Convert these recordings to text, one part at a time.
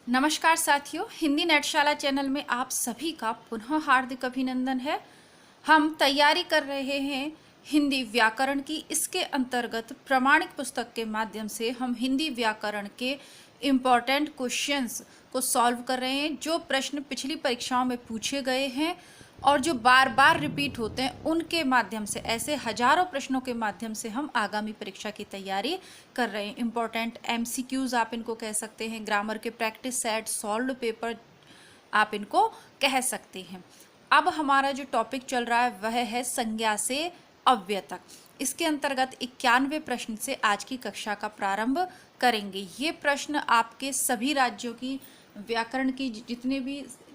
नमस्कार साथियों, हिंदी नेटशाला चैनल में आप सभी का पुनः हार्दिक अभिनंदन है। हम तैयारी कर रहे हैं हिंदी व्याकरण की। इसके अंतर्गत प्रमाणिक पुस्तक के माध्यम से हम हिंदी व्याकरण के इम्पॉर्टेंट क्वेश्चंस को सॉल्व कर रहे हैं, जो प्रश्न पिछली परीक्षाओं में पूछे गए हैं और जो बार बार रिपीट होते हैं। उनके माध्यम से, ऐसे हजारों प्रश्नों के माध्यम से हम आगामी परीक्षा की तैयारी कर रहे हैं। इम्पोर्टेंट एमसीक्यूज आप इनको कह सकते हैं, ग्रामर के प्रैक्टिस सेट, सॉल्व्ड पेपर आप इनको कह सकते हैं। अब हमारा जो टॉपिक चल रहा है वह है संज्ञा से अव्यय तक। इसके अंतर्गत 91 प्रश्न से आज की कक्षा का प्रारंभ करेंगे। ये प्रश्न आपके सभी राज्यों की व्याकरण की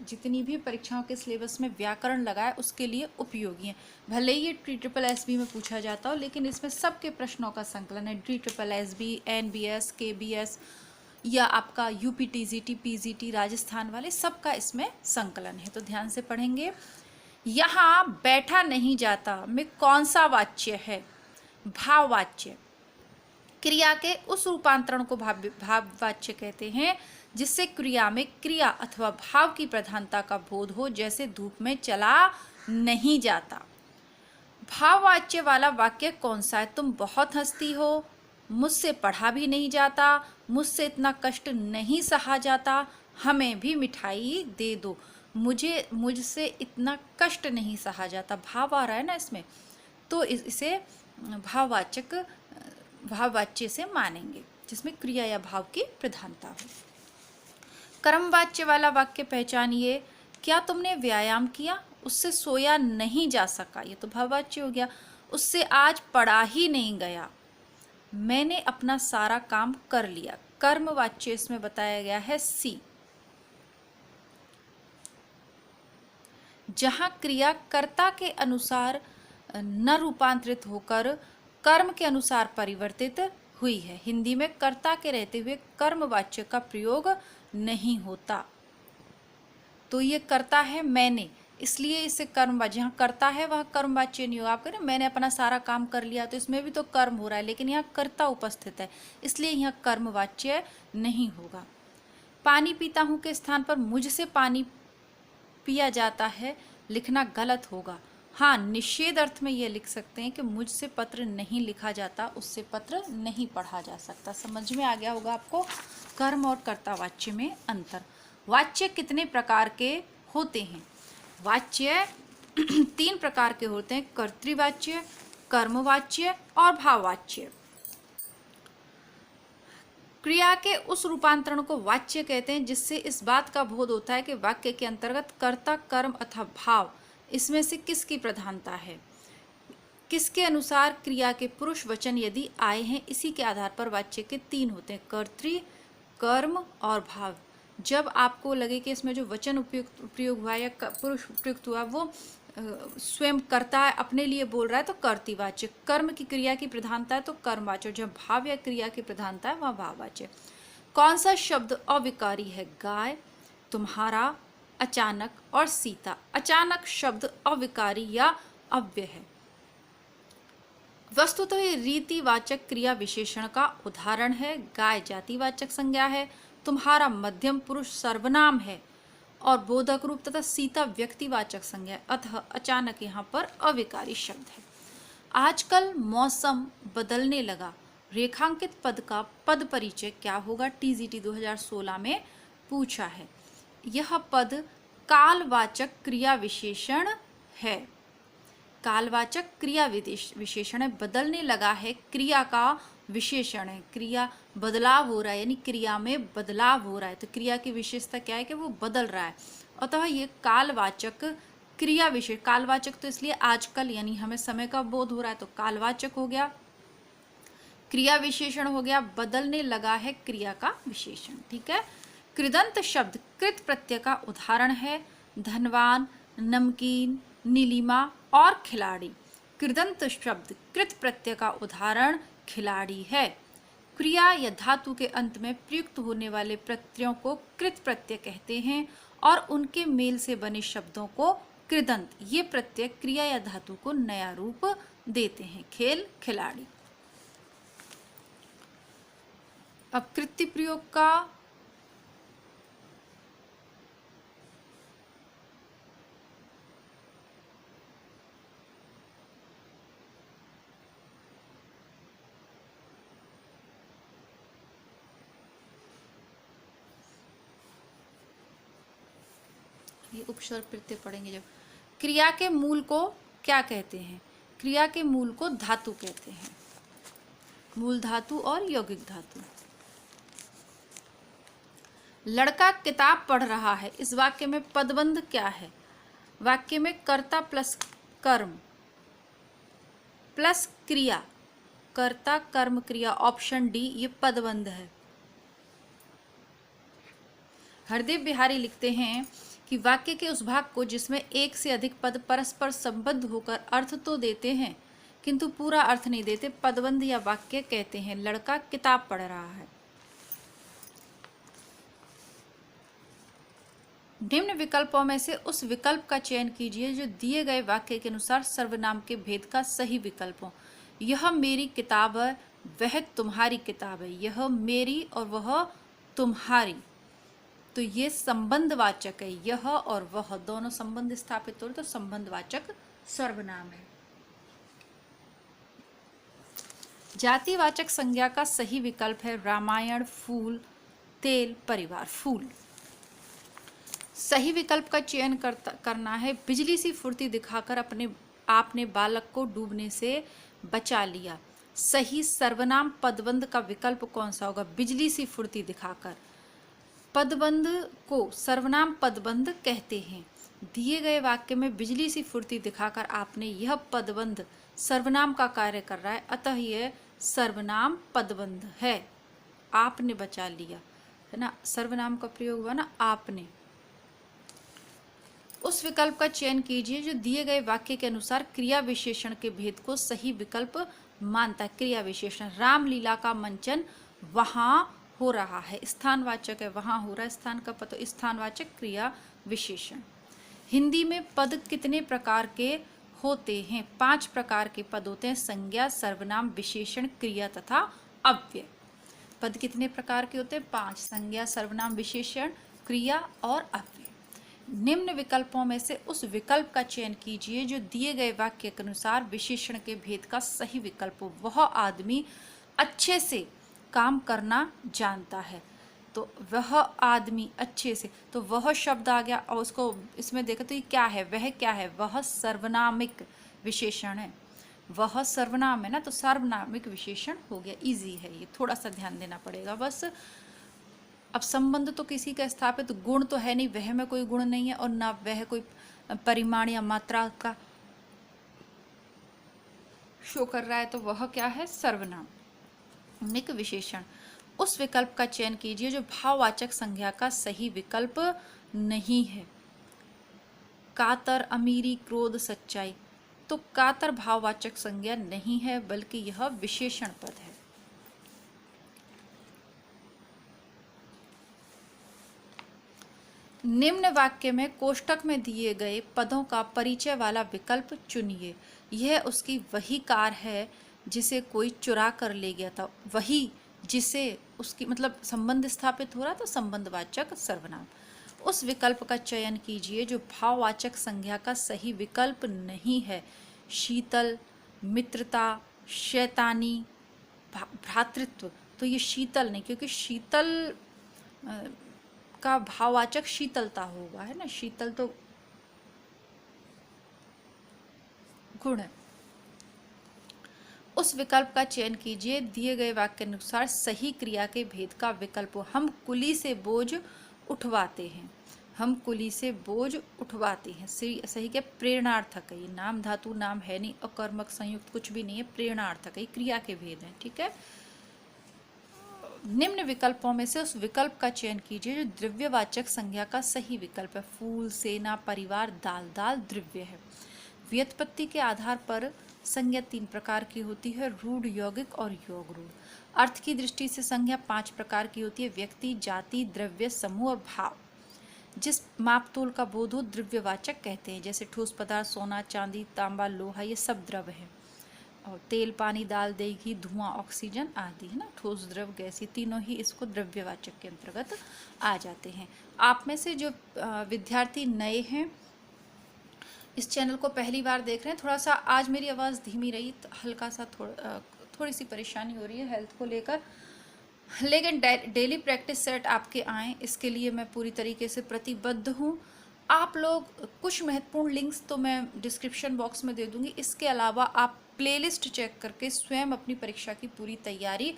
जितनी भी परीक्षाओं के सिलेबस में व्याकरण लगा है उसके लिए उपयोगी है। भले ही ये TSSB में पूछा जाता हो, लेकिन इसमें सबके प्रश्नों का संकलन है। TSSB, NBS, KBS या आपका UPTGT, PGT राजस्थान वाले, सबका इसमें संकलन है। तो ध्यान से पढ़ेंगे। यहाँ बैठा नहीं जाता में कौन सा वाच्य है? भाववाच्य। क्रिया के उस रूपांतरण को भाववाच्य कहते हैं जिससे क्रिया में क्रिया अथवा भाव की प्रधानता का बोध हो, जैसे धूप में चला नहीं जाता। भाववाच्य वाला वाक्य कौन सा है? तुम बहुत हंसती हो, मुझसे पढ़ा भी नहीं जाता, मुझसे इतना कष्ट नहीं सहा जाता, हमें भी मिठाई दे दो। मुझसे इतना कष्ट नहीं सहा जाता, भाव आ रहा है ना इसमें, तो इसे भाववाच्य से मानेंगे जिसमें क्रिया या भाव की प्रधानता हो। कर्मवाच्य वाला वाक्य पहचानिए। क्या तुमने व्यायाम किया? उससे सोया नहीं जा सका, ये तो भाववाच्य हो गया। उससे आज पढ़ा ही नहीं गया। मैंने अपना सारा काम कर लिया। कर्मवाच्य इसमें बताया गया है सी। जहां क्रिया कर्ता के अनुसार न रूपांतरित होकर कर्म के अनुसार परिवर्तित हुई है। हिंदी में कर्ता के रहते हुए कर्मवाच्य का प्रयोग नहीं होता। तो ये कर्ता है मैंने, इसलिए इसे कर्मवाच्य, जहाँ कर्ता है वह कर्मवाच्य नहीं होगा। आप करें मैंने अपना सारा काम कर लिया, तो इसमें भी तो कर्म हो रहा है, लेकिन यहाँ कर्ता उपस्थित है, इसलिए यहाँ कर्मवाच्य नहीं होगा। पानी पीता हूँ के स्थान पर मुझसे पानी पिया जाता है लिखना गलत होगा। हाँ, निषेध अर्थ में ये लिख सकते हैं कि मुझसे पत्र नहीं लिखा जाता, उससे पत्र नहीं पढ़ा जा सकता। समझ में आ गया होगा आपको कर्म और कर्तावाच्य में अंतर। वाच्य कितने प्रकार के होते हैं? वाच्य 3 प्रकार के होते हैं: कर्तृवाच्य, कर्मवाच्य और भाववाच्य। क्रिया के उस रूपांतरण को वाच्य कहते हैं जिससे इस बात का बोध होता है कि वाक्य के अंतर्गत कर्ता, कर्म अथवा भाव इसमें से किसकी प्रधानता है, किसके अनुसार क्रिया के पुरुष वचन यदि आए हैं। इसी के आधार पर वाच्य के 3 होते हैं: कर्तृ, कर्म और भाव। जब आपको लगे कि इसमें जो वचन प्रयोग हुआ या पुरुष प्रयुक्त हुआ वो स्वयं करता है, अपने लिए बोल रहा है, तो कर्तृवाच्य। कर्म की क्रिया की प्रधानता है तो कर्मवाच्य। जब भाव या क्रिया की प्रधानता है वह भाववाच्य। कौन सा शब्द अविकारी है? गाय, तुम्हारा, अचानक और सीता। अचानक शब्द अविकारी या अव्यय है। वस्तुतः ये रीतिवाचक क्रिया विशेषण का उदाहरण है। गाय जातिवाचक संज्ञा है, तुम्हारा मध्यम पुरुष सर्वनाम है और बोधक रूप तथा सीता व्यक्तिवाचक संज्ञा है। अतः अचानक यहाँ पर अविकारी शब्द है। आजकल मौसम बदलने लगा। रेखांकित पद का पद परिचय क्या होगा? TGT 2016 में पूछा है। यह पद कालवाचक क्रिया विशेषण है। कालवाचक क्रिया विशेषण है। बदलने लगा है क्रिया का विशेषण है। क्रिया बदलाव हो रहा है, यानी क्रिया में बदलाव हो रहा है, तो क्रिया की विशेषता क्या है कि वो बदल रहा है। अतः ये कालवाचक क्रिया विशेष। कालवाचक तो इसलिए आजकल, यानी हमें समय का बोध हो रहा है, तो कालवाचक हो गया। क्रिया विशेषण हो गया, बदलने लगा है क्रिया का विशेषण। ठीक है। कृदंत शब्द कृत प्रत्यय का उदाहरण है। धनवान, नमकीन, नीलिमा और खिलाड़ी। कृदंत शब्द कृत प्रत्यय का उदाहरण खिलाड़ी है। क्रिया या धातु के अंत में प्रयुक्त होने वाले प्रत्ययों को कृत प्रत्यय कहते हैं और उनके मेल से बने शब्दों को कृदंत। ये प्रत्यय क्रिया या धातु को नया रूप देते हैं। खेल, खिलाड़ी। अब कृत्य प्रयोग का ये उपसर्ग प्रत्यय पढ़ेंगे जब। क्रिया के मूल को क्या कहते हैं? क्रिया के मूल को धातु कहते हैं, मूल धातु और यौगिक धातु। लड़का किताब पढ़ रहा है, इस वाक्य में पदबंध क्या है? वाक्य में कर्ता प्लस कर्म प्लस क्रिया, कर्ता कर्म क्रिया, ऑप्शन डी ये पदबंध है। हरदेव बिहारी लिखते हैं कि वाक्य के उस भाग को जिसमें एक से अधिक पद परस्पर संबद्ध होकर अर्थ तो देते हैं किंतु पूरा अर्थ नहीं देते, पदबंध या वाक्य कहते हैं। लड़का किताब पढ़ रहा है। निम्न विकल्पों में से उस विकल्प का चयन कीजिए जो दिए गए वाक्य के अनुसार सर्वनाम के भेद का सही विकल्प हो। यह मेरी किताब है, वह तुम्हारी किताब है। यह मेरी और वह तुम्हारी, तो ये संबंधवाचक है। यह और वह दोनों संबंध स्थापित हो तो संबंधवाचक सर्वनाम है। जातिवाचक संज्ञा का सही विकल्प है रामायण, फूल, तेल, परिवार। फूल सही विकल्प का चयन करना है। बिजली सी फुर्ती दिखाकर आपने बालक को डूबने से बचा लिया। सही सर्वनाम पदबंध का विकल्प कौन सा होगा? बिजली सी फुर्ती दिखाकर। पदबंध को सर्वनाम पदबंध कहते हैं। दिए गए वाक्य में बिजली सी फुर्ती दिखाकर आपने, यह पदबंध सर्वनाम का कार्य कर रहा है, अतः यह सर्वनाम पदबंध है। आपने बचा लिया, है ना, सर्वनाम का प्रयोग हुआ ना, आपने। उस विकल्प का चयन कीजिए जो दिए गए वाक्य के अनुसार क्रिया विशेषण के भेद को सही विकल्प मानता है। क्रिया विशेषण, रामलीला का मंचन वहां हो रहा है, स्थानवाचक है, वहां हो रहा है, स्थान का पता, स्थानवाचक क्रिया विशेषण। हिंदी में पद कितने प्रकार के होते हैं? 5 प्रकार के पद होते हैं, संज्ञा, सर्वनाम, विशेषण, क्रिया तथा अव्यय। पद कितने प्रकार के होते हैं? 5, संज्ञा, सर्वनाम, विशेषण, क्रिया और अव्यय। निम्न विकल्पों में से उस विकल्प का चयन कीजिए जो दिए गए वाक्य के अनुसार विशेषण के भेद का सही विकल्प हो। वह आदमी अच्छे से काम करना जानता है, तो वह आदमी अच्छे से, तो वह शब्द आ गया और उसको इसमें देखो तो ये क्या है? वह क्या है? वह सर्वनामिक विशेषण है। वह सर्वनाम है ना, तो सर्वनामिक विशेषण हो गया। इजी है ये, थोड़ा सा ध्यान देना पड़ेगा बस। अब संबंध तो किसी का स्थापित, गुण तो है नहीं, वह में कोई गुण नहीं है और ना वह कोई परिमाण या मात्रा का शो कर रहा है, तो वह क्या है? सर्वनामिक विशेषण। उस विकल्प का चयन कीजिए जो भाववाचक संज्ञा का सही विकल्प नहीं है। कातर, अमीरी, क्रोध, सच्चाई, तो कातर भाववाचक संज्ञा नहीं है बल्कि यह विशेषण पद है। निम्न वाक्य में कोष्ठक में दिए गए पदों का परिचय वाला विकल्प चुनिए। यह उसकी वही कार है जिसे कोई चुरा कर ले गया था। वही जिसे, उसकी मतलब संबंध स्थापित हो रहा, तो संबंधवाचक सर्वनाम। उस विकल्प का चयन कीजिए जो भाववाचक संज्ञा का सही विकल्प नहीं है। शीतल, मित्रता, शैतानी, भ्रातृत्व, तो ये शीतल नहीं, क्योंकि शीतल का भाववाचक शीतलता होगा, है ना, शीतल तो गुण है। उस विकल्प का चयन कीजिए दिए गए वाक्य के अनुसार सही क्रिया के भेद का विकल्प हो। हम कुली से बोझ उठवाते हैं। हम कुली से बोझ उठवाते हैं, सही क्या? प्रेरणार्थक है ये, नाम धातु नाम है नहीं, अकर्मक संयुक्त कुछ भी नहीं है, प्रेरणार्थक है, क्रिया के भेद हैं। ठीक है। निम्न विकल्पों में से उस विकल्प का चयन कीजिए जो द्रव्यवाचक संज्ञा का सही विकल्प है। फूल, सेना, परिवार, दाल। दाल द्रव्य है। व्युत्पत्ति के आधार पर संज्ञा 3 प्रकार की होती है, रूढ़, यौगिक और योग रूढ़। अर्थ की दृष्टि से संज्ञा 5 प्रकार की होती है, व्यक्ति, जाति, द्रव्य, समूह और भाव। जिस मापतोल का बोध हो द्रव्यवाचक कहते हैं, जैसे ठोस पदार्थ, सोना, चांदी, तांबा, लोहा, ये सब द्रव्य है। और तेल, पानी, दाल, दही, घी, धुआं, ऑक्सीजन आदि, है ना, ठोस, द्रव, गैसीय, तीनों ही इसको द्रव्यवाचक के अंतर्गत आ जाते हैं। आप में से जो विद्यार्थी नए हैं, इस चैनल को पहली बार देख रहे हैं, थोड़ा सा आज मेरी आवाज़ धीमी रही, तो हल्का सा थोड़ी सी परेशानी हो रही है हेल्थ को लेकर, लेकिन डेली प्रैक्टिस सेट आपके आएँ, इसके लिए मैं पूरी तरीके से प्रतिबद्ध हूँ। आप लोग कुछ महत्वपूर्ण लिंक्स तो मैं डिस्क्रिप्शन बॉक्स में दे दूंगी। इसके अलावा आप प्लेलिस्ट चेक करके स्वयं अपनी परीक्षा की पूरी तैयारी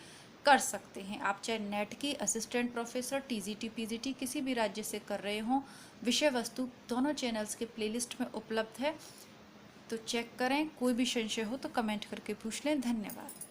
कर सकते हैं। आप चाहे नेट की, असिस्टेंट प्रोफेसर, टीजीटी, पीजीटी किसी भी राज्य से कर रहे हों, विषय वस्तु दोनों चैनल्स के प्लेलिस्ट में उपलब्ध है, तो चेक करें। कोई भी संशय हो तो कमेंट करके पूछ लें। धन्यवाद।